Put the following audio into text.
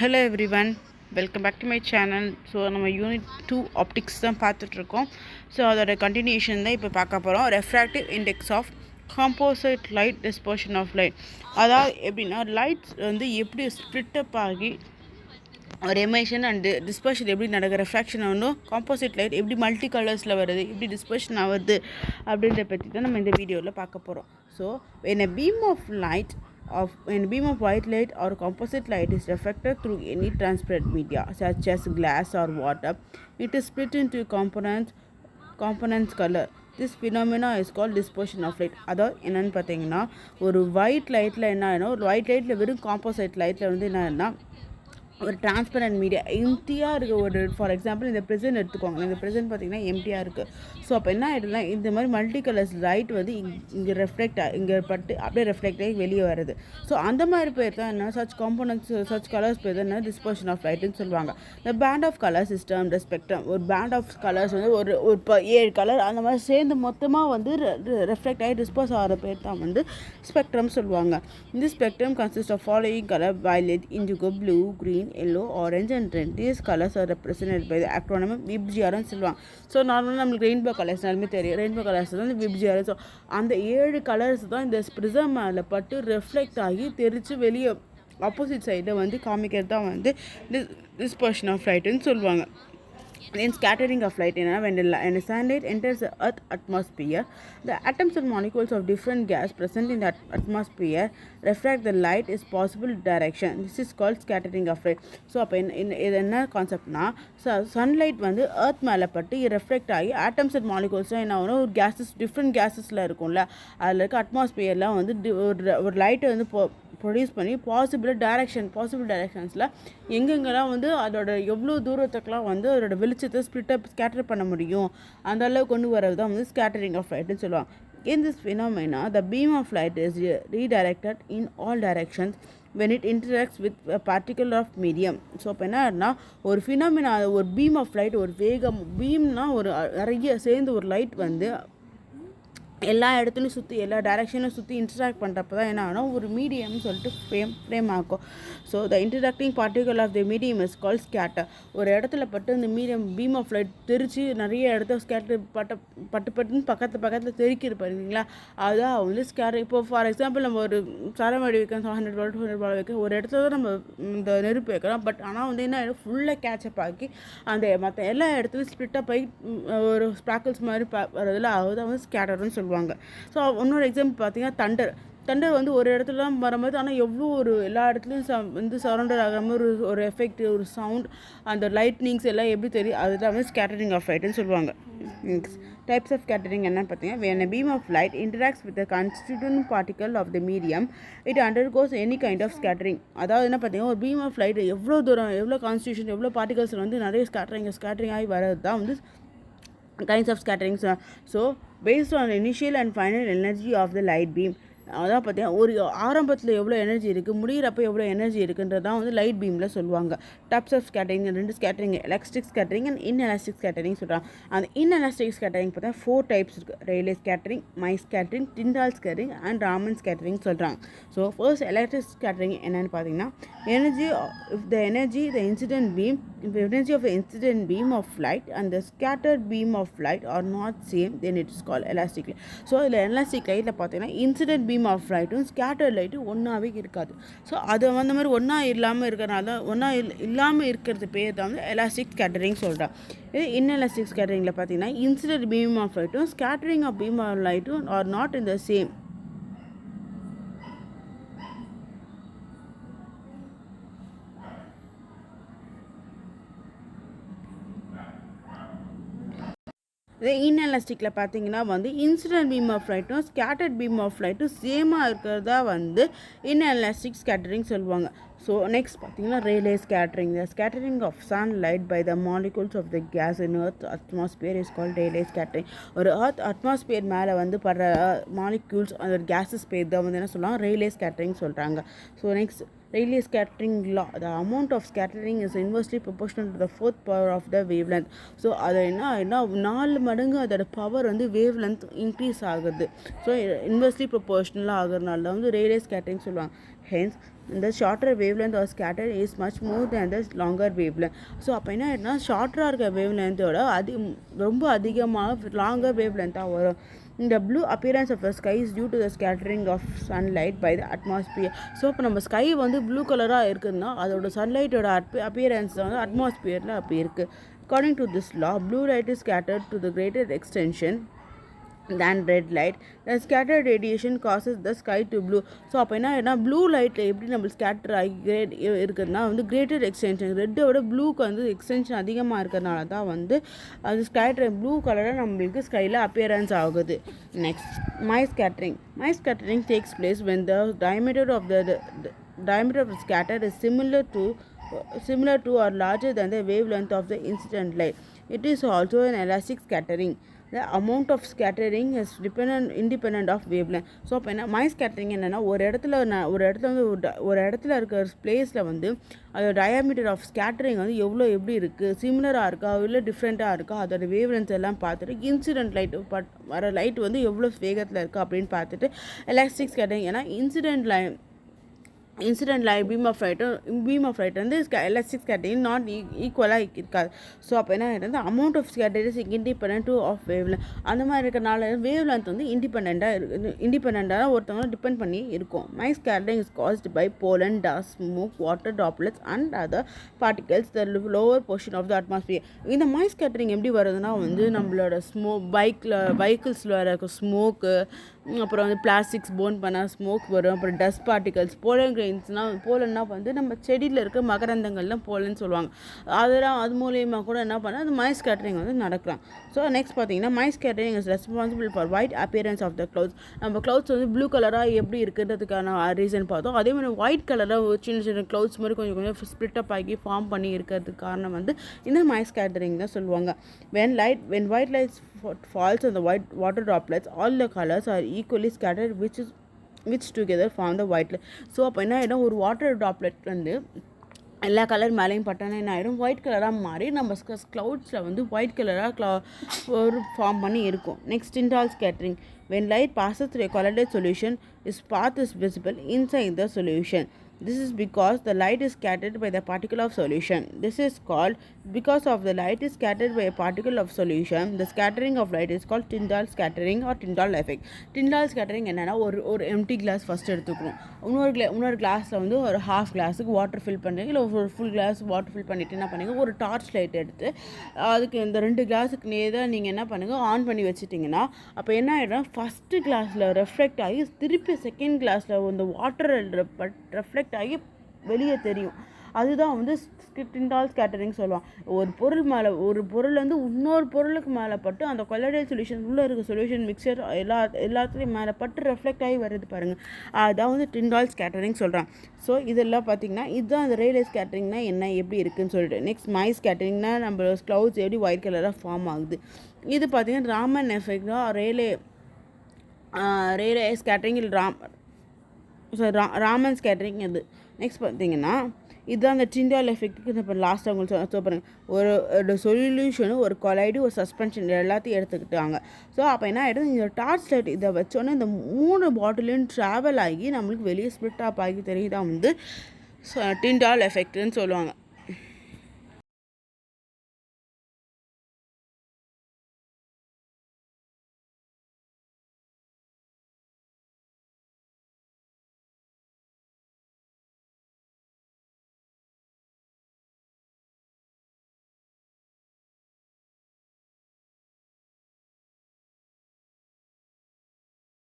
Hello everyone, welcome back to my channel. So நம்ம unit 2 optics தான் பார்த்துட்ருக்கோம். So அதோட கண்டினியூஷன் தான் இப்போ பார்க்க போகிறோம். Refractive index of composite light dispersion of light. அதாவது எப்படின்னா லைட்ஸ் வந்து எப்படி ஸ்ப்ளிட்டப் ஆகி ஒரு எமிஷன் அண்டு டிஸ்பர்ஷன் எப்படி நடக்குது, ரெஃப்ராக்ஷன் ஆகணும், காம்போசிட் லைட் எப்படி மல்டி கலர்ஸில் வருது, எப்படி டிஸ்பர்ஷன் ஆகுது அப்படின்றத பற்றி தான் நம்ம இந்த வீடியோவில் பார்க்க போகிறோம். So when a beam of white light or composite light is reflected through any transparent media such as glass or water, it is split into components color. This phenomena is called dispersion of light. அதாவது என்னென்னு பார்த்தீங்கன்னா, ஒரு white லைட்டில் என்ன ஆகிடும், ஒரு white லைட்டில் வெறும் காம்போசைட் லைட்டில் வந்து என்ன ஒரு டிரான்ஸ்பரண்ட் மீடியா எம்டியாக இருக்குது. ஒரு ஃபார் எக்ஸாம்பிள் இந்த ப்ரெசென்ட் எடுத்துக்கோங்க. இந்த ப்ரெசென்ட் பார்த்திங்கன்னா எம்டியாக இருக்குது. ஸோ அப்போ என்ன ஆகிடுதுன்னா, இந்த மாதிரி மல்டி கலர்ஸ் லைட் வந்து இங்கே இங்கே பட்டு அப்படியே ரெஃப்ளெக்ட் ஆகி வெளியே வருது. ஸோ அந்த மாதிரி பேர் தான் என்ன, சச் கலர்ஸ் பேர் தான் என்ன, டிஸ்பர்ஷன் ஆஃப் லைட்டுன்னு சொல்லுவாங்க. இந்த பேண்ட் ஆஃப் கலர் சிஸ்டம், இந்த ஸ்பெக்ட்ரம், ஒரு பேண்ட் ஆஃப் கலர்ஸ் வந்து ஒரு 7 கலர் அந்த மாதிரி சேர்ந்து மொத்தமாக வந்து ரெஃப்ளெக்ட் ஆகி டிஸ்பர்ஸ் ஆகிற பேர் தான் வந்து ஸ்பெக்ட்ரம் சொல்லுவாங்க. இந்த spectrum consist of following colour: violet, indigo, blue, green, yellow, orange and red. These colors are represented by the acronym VIBGR ன்னு சொல்லுவாங்க. ஸோ நார்மலாக நம்மளுக்கு ரெயின்போ கலர்ஸ்னாலுமே தெரியும். ரெயின்போ கலர்ஸ் தான் இந்த VIBGR. ஸோ அந்த 7 கலர்ஸ் தான் இந்த ப்ரிசம் மேலே பட்டு ரெஃப்ளெக்ட் ஆகி தெரித்து வெளியே ஆப்போசிட் சைடில் வந்து காமிக்கிறது தான் வந்து டிஸ்பர்ஷன் ஆஃப் லைட்டுன்னு சொல்லுவாங்க. Then scattering of light, when sunlight enters the earth atmosphere, the atoms and molecules of different gas present in the atmosphere refract the light is possible direction. This is called scattering of light. So அப்போ இது என்ன கான்செப்ட்னா, sunlight வந்து earth மேலே பட்டு reflect ஆகி atoms and மாலிகூல்ஸ்லாம் என்ன ஆகும், ஒரு கேஸஸ் டிஃப்ரெண்ட் கேஸஸில் இருக்கும்ல, அதில் இருக்க அட்மாஸ்பியர்லாம் வந்து ஒரு லைட்டை வந்து ப்ரொடியூஸ் பண்ணி பாசிபிள் டைரெக்ஷன்ஸில் எங்கெங்கெல்லாம் வந்து அதோட எவ்வளோ தூரத்துக்கெலாம் வந்து அதோட வெளிச்சத்தை ஸ்கேட்டர் பண்ண முடியும் அந்த அளவுக்கு கொண்டு வரது தான் வந்து ஸ்கேட்டரிங் ஆஃப் லைட்னு சொல்லுவாங்க. In this phenomena, the beam of light is redirected in all directions when it interacts with a particle of medium. So இப்போ என்னன்னா, ஒரு ஃபினாமினா, ஒரு பீம் ஆஃப் லைட், ஒரு வேகம் பீம்னா ஒரு நிறைய சேர்ந்து ஒரு லைட் வந்து எல்லா இடத்துலையும் சுற்றி எல்லா டைரெக்ஷன்லையும் சுற்றி இன்ட்ராக்ட் பண்ணுறப்ப தான் என்ன ஆகும், ஒரு மீடியம்னு சொல்லிட்டு ஃப்ரேம் ஆகும். So the interacting particle of the medium is call scatter. ஒரு இடத்துல பட்டு இந்த மீடியம் பீம் ஆஃப் லைட் தெரித்து நிறைய இடத்த ஸ்கேட்டர் பட்டுன்னு பக்கத்தில் தெரிக்கிறது பாருங்களா, அதுதான் வந்து ஸ்கேட்டர். இப்போ ஃபார் எக்ஸாம்பிள் நம்ம ஒரு சரவடி வைக்கிறோம், 100 வாட் 200 வாட் வைக்க ஒரு இடத்துல தான் நம்ம இந்த நெருப்பு வைக்கிறோம். பட் ஆனால் வந்து என்ன ஆகிடும், ஃபுல்லாக கேட்சப் ஆக்கி அந்த மற்ற எல்லா இடத்துலையும் ஸ்ப்ளிட்டப் ஆகி ஒரு ஸ்ப்ராக்கிள்ஸ் மாதிரி வரதில் அதுதான் வந்து ஸ்கேட்டர்னு சொல்லுவாங்க. ஸோ இன்னொரு எக்ஸாம்பிள் பார்த்தீங்கன்னா, தண்டர் வந்து ஒரு இடத்துல தான் வரும்போது, ஆனால் எவ்வளோ ஒரு எல்லா இடத்துலையும் வந்து சரௌண்டர் ஆகிற மாதிரி ஒரு எஃபெக்ட், ஒரு சவுண்ட், அந்த லைட்னிங்ஸ் எல்லாம் எப்படி தெரியும், அதுதான் வந்து ஸ்கேட்டரிங் ஆஃப் லைட்னு சொல்லுவாங்க. டைப்ஸ் ஆஃப் ஸ்கேட்டரிங் என்னன்னு பார்த்தீங்கன்னா, when a beam of light interacts with the constituent particle of the medium, it undergoes any kind of scattering. அதாவது என்ன பார்த்தீங்கன்னா, ஒரு பீம் ஆஃப் லைட் எவ்வளோ தூரம், எவ்வளோ கான்ஸ்டியூஷன், எவ்வளோ பார்ட்டிகல்ஸ் வந்து நிறைய ஸ்கேட்டரிங் ஆகி வர்றது தான் வந்து kinds of scatterings. So based on initial and final energy of the light beam, அதான் பார்த்தீங்கன்னா ஒரு ஆரம்பத்தில் எவ்வளோ எனர்ஜி இருக்குது, முடிகிறப்ப எவ்வளோ எனர்ஜி இருக்குன்றதான் வந்து லைட் பீமில் சொல்லுவாங்க. Types of scattering 2 scattering: elastic scattering and inelastic scattering சொல்கிறாங்க. அந்த இன்எலாஸ்டிக் ஸ்கேட்டரிங் பார்த்தா 4 டைப்ஸ் இருக்குது: Rayleigh scattering, Mie scattering, Tyndall scattering and Raman scattering சொல்கிறாங்க. ஸோ ஃபர்ஸ்ட் எலக்ட்ரிக் ஸ்கேட்டரிங் என்னென்னு பார்த்தீங்கன்னா, energy of the incident beam of light and the scattered beam of light are not same, then it is called elastic light. So இதில் elastic லைட்டில் பார்த்தீங்கன்னா incident beam of லைட்டும் scattered லைட்டும் ஒன்றாவே இருக்காது. So அது அந்த மாதிரி ஒன்றா இல்லாமல் இருக்கிறனால இல்லாமல் இருக்கிறது பேர் தான் வந்து எலாஸ்டிக் ஸ்கேட்டரிங் சொல்கிறேன். இது இன்எலாஸ்டிக் ஸ்கேட்டரிங்கில் பார்த்தீங்கன்னா இன்சிடென்ட் பீம் ஆஃப் லைட்டும் ஸ்கேட்டரிங் ஆஃப் பீம் ஆஃப் லைட்டும் are not in the same. இதே இன்எலாஸ்டிக்கில் பார்த்தீங்கன்னா வந்து இன்சிடென்ட் பீம் ஆஃப் லைட்டும் ஸ்கேட்டர்ட் பீம் ஆஃப் லைட்டும் சேமாக இருக்கிறதா வந்து இன்எலாஸ்டிக் ஸ்கேட்டரிங் சொல்லுவாங்க. ஸோ நெக்ஸ்ட் பார்த்தீங்கன்னா Rayleigh scattering. The scattering of sunlight by the molecules of the gas in earth atmosphere is called Rayleigh scattering. ஒரு எர்த் அட்மாஸ்பியர் மேலே வந்து படுற மாலிகூல்ஸ் அந்த கேஸஸ் பேர் தான் வந்து என்ன சொல்லுவாங்க, ரெய்லே ஸ்கேட்டரிங் சொல்கிறாங்க. So next Rayleigh scattering law. The amount of scattering is inversely proportional to the fourth power of the wavelength. So அது என்ன 4 மடங்கு அதோட பவர் வந்து வேவ் லென்த் இன்க்ரீஸ் ஆகுது. ஸோ இன்வெர்ஸ்லி ப்ரொபோர்ஷனலாக ஆகுறதுனால வந்து ரேடியஸ் ஸ்கேட்டரிங் சொல்லுவாங்க. Hence, the shorter wavelength or scatter is much more than the longer wavelength. So அப்போ என்ன ஆகிடுனா ஷார்ட்டராக இருக்க வேவ்லென்த்தோட ரொம்ப அதிகமாக லாங்கர் வேவ்லென்த்தாக வரும். The blue appearance of the sky is due to the scattering of sunlight by the atmosphere. So இப்போ நம்ம sky வந்து blue கலராக இருக்குதுன்னா அதோட சன்லைட்டோட appearance வந்து அட்மாஸ்பியரில் அப்படி இருக்குது. According to this law, blue light is scattered to the greater extension than red light. The scattered radiation causes the sky to blue. So அப்போ என்ன ப்ளூ லைட்டில் எப்படி நம்ம ஸ்கேட்டர் ஆகி இருக்குதுன்னா வந்து கிரேட்டர் எக்ஸ்டென்ஷன் ரெட்டோட ப்ளூக்கு வந்து எக்ஸ்டென்ஷன் அதிகமாக இருக்கிறதுனால தான் வந்து அது ஸ்கேட்டர் ப்ளூ கலராக நம்மளுக்கு ஸ்கையில் அப்பியரன்ஸ் ஆகுது. Next my scattering takes place when the diameter of the scatter is similar to or larger than the wavelength of the incident light. It is also an elastic scattering. The amount of scattering is independent of wavelength. So அப்போ என்ன my scattering என்னென்னா ஒரு இடத்துல வந்து ஒரு இடத்துல இருக்கிற பிளேஸில் வந்து அதோட டயாமீட்டர் ஆஃப் ஸ்கேட்டரிங் வந்து எப்படி இருக்குது, சிமிலராக இருக்கா இல்லை டிஃப்ரெண்ட்டாக இருக்கா, அதோட வேவ்லென்த் எல்லாம் பார்த்துட்டு இன்சிடென்ட் லைட் வர லைட் வந்து எவ்வளோ வேகத்தில் இருக்குது அப்படின்னு பார்த்துட்டு எலாஸ்டிக் ஸ்கேட்டரிங். ஏன்னா incident light beam of light வந்து எலக்ட்ரிக் ஸ்கேட்டரிங் நாட் ஈக்குவலாக இருக்காது. ஸோ அப்போ என்ன ஆகிடுது amount of scatter is independent of wavelength. அந்த மாதிரி இருக்கிறனால வேவ்லென்த் வந்து இண்டிபெண்ட்டாக ஒருத்தவங்க டிபெண்ட் பண்ணி இருக்கும். Mie scattering is caused by pollen, dust, smoke, water droplets and other particles the lower portion of the atmosphere. இந்த மை ஸ்கேட்டரிங் எப்படி வருதுன்னா வந்து நம்மளோட வெஹிக்கிள்ஸில் இருக்க ஸ்மோக்கு, அப்புறம் வந்து பிளாஸ்டிக்ஸ் போர்ன் பண்ணால் ஸ்மோக் வரும், அப்புறம் டஸ்ட் பார்ட்டிகல்ஸ், போலன்னா வந்து நம்ம செடியில் இருக்க மகரந்தங்கள்லாம் போலன்னு சொல்லுவாங்க. அது மூலியமாக கூட என்ன பண்ணால் அது மை ஸ்கேட்டரிங் வந்து நடக்கலாம். ஸோ நெக்ஸ்ட் பார்த்தீங்கன்னா Mie scattering is responsible for white appearance of the clouds. நம்ம clouds வந்து ப்ளூ கலராக எப்படி இருக்குன்றதுக்கான ரீசன் பார்த்தோம். அதே மாதிரி ஒயிட் கலராக சின்ன க்ளவுட்ஸ் மாதிரி கொஞ்சம் ஸ்ப்ளிட்டப் ஆகி ஃபார்ம் பண்ணி இருக்கிறதுக்கு காரணம் வந்து இந்த மை ஸ்கேட்டரிங் தான் சொல்லுவாங்க. when white light falls on the white water droplets, all the colors are equally scattered which together form the white light. So அப்போ என்ன ஆகிடும் ஒரு வாட்டர் ட்ராப்லெட் வந்து எல்லா கலர் மேலேயும் பட்டானே என்ன ஆகிடும் ஒயிட் கலராக மாறி நம்ம க்ளவுட்ஸில் வந்து ஒயிட் கலராக ஒரு ஃபார்ம் பண்ணி இருக்கும். Next Tyndall scattering. when light passes through a colloidal solution, its path is visible inside the solution. This is because the light is scattered by the particle of solution. This is called because of the light is scattered by a particle of solution. The scattering of light is called Tyndall scattering or Tyndall effect. Tyndall scattering என்னன்னா ஒரு empty class first எடுத்துக்கணும். இன்னொரு கிளாஸில் வந்து ஒரு half கிளாஸுக்கு water fill பண்ணுறீங்க, இல்லை ஒரு ஃபுல் கிளாஸ் வாட்டர் ஃபில் பண்ணிவிட்டு என்ன பண்ணுங்க ஒரு டார்ச் லைட் எடுத்து அதுக்கு இந்த 2 கிளாஸுக்கு நேராக நீங்கள் என்ன பண்ணுங்கள் ஆன் பண்ணி வச்சுட்டிங்கன்னா அப்போ என்ன ஆகிடும் ஃபஸ்ட்டு கிளாஸில் ரெஃப்ளெக்ட் ஆகி திருப்பி செகண்ட் கிளாஸில் இந்த வாட்டர் ரெஃப்ளெக்ட் ஆகி வெளியே தெரியும். அதுதான் வந்து டிண்டால் ஸ்கேட்டரிங் சொல்லுவான். ஒரு பொருள் வந்து இன்னொரு பொருளுக்கு மேலே பட்டு அந்த கொலாய்டல் சொல்யூஷன் உள்ளே இருக்க சொல்யூஷன் மிக்சர் எல்லாத்துலேயும் மேலே பட்டு ரெஃப்ளெக்ட் ஆகி வருது பாருங்கள், அதுதான் வந்து டிண்டால் ஸ்கேட்டரிங் சொல்கிறான். ஸோ இதெல்லாம் பார்த்திங்கன்னா இதுதான் அந்த ரேலே ஸ்கேட்டரிங்னா என்ன எப்படி இருக்குதுன்னு சொல்லிட்டு. நெக்ஸ்ட் மை ஸ்கேட்டரிங்னா நம்ம க்ளவுட்ஸ் எப்படி ஒயிட் கலராக ஃபார்ம் ஆகுது. இது பார்த்திங்கன்னா ராமன் எஃபெக்ட் தான் ரேலே ஸ்கேட்டரிங் ராமன் ஸ்கேட்டரிங் இது. நெக்ஸ்ட் பார்த்தீங்கன்னா இதுதான் அந்த டிண்டால் எஃபெக்ட்டுக்கு இப்போ லாஸ்ட்டாக உங்களுக்கு பாருங்கள் ஒரு சொல்யூஷனு ஒரு கொலைடு ஒரு சஸ்பென்ஷன் எல்லாத்தையும் எடுத்துக்கிட்டாங்க. ஸோ அப்போ என்ன ஆகிடுது இந்த டார்ச் லைட் இதை வச்சோன்னே இந்த 3 பாட்டிலையும் ட்ராவல் ஆகி நம்மளுக்கு வெளியே ஸ்ப்ளிட் அப் ஆகி தெரியுதான் வந்து டிண்டால் எஃபெக்ட்னு சொல்லுவாங்க.